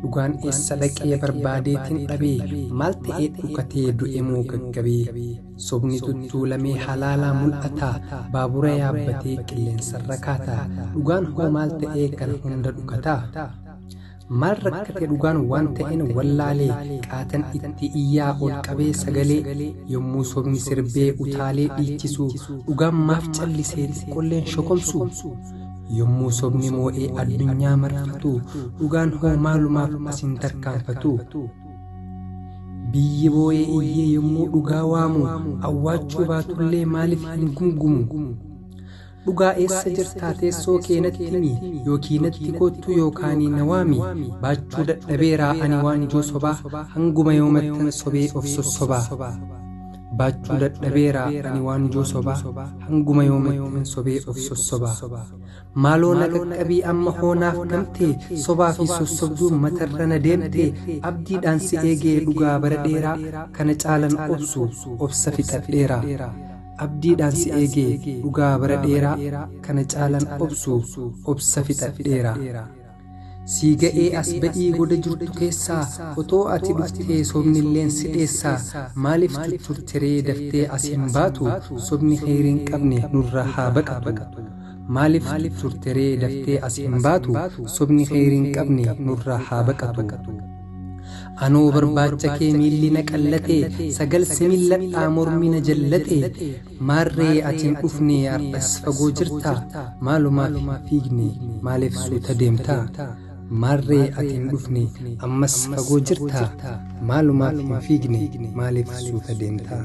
dhugaan eessa dhaqee barbaadeetiin dhabee maal ta'ee dhukatee du'e moo gaggabee sobni tuttuulamee halaalaa mul'ata baabura yaabbatee qilleensarra kaata dhugaan hoo maal ta'ee kan hunda dhukataa maal rakkate dhugaan waan ta'een wallaalee qaatan itti iyyaa ol qabee sagalee yommuu sobni sirbee utaalee dhiichisu dhugaan maaf callisee qolleen shokomsu yommuu sobni moo'ee addunyaa marfatu dhugaan hoo maalumaaf asin tarkaanfatu biyyi boo'ee iyyee yommuu dhugaa waamu awwaachuu baatullee maaliif hin gumgumu dhugaa eessa jirtaa teessoo keenatti himi yookiinatti kottu yookaanii na waami baachuu dadhabeeraa ani waanjoo sobaa hanguma yoomattan sobee of sossobaa baachuu dadhabeeraa ani waanjoo sobaa hanguma yoomattan sobee of sossobaa maaloo na qaqqabii amma hoonaaf gamtee sobaa fi sossobduun matarra na deemtee abdiidhaan si eegee dhugaa bara dheeraa kana caalan obsu obsa fixadheeraa abdiidhaan si eegee dhugaa bara dheeraa kana caalan obsu obsa fixadheeraa sii ga'ee as ba'ii goda jirtu keessaa otoo ati dhuftee sobnilleen si dheessaa maaliif tutturteree daftee as hin baatu sobni kheyriin qabne nurra haa baqatu maaliif tutturteree daftee as hin baatu sobni kheyriin qabne nurra haa baqatu anoo barbaacha kee miilli na qallatee sagal similladhaa mormi na jallatee maarree atiin dhufnee ardhas fagoo jirtaa maalumaaf fiigne maaliif suuta deemtaa maarree atiin dhufne ammas fagoo jirtaa maalumaaf hin fiigne maaliif suuta deemtaa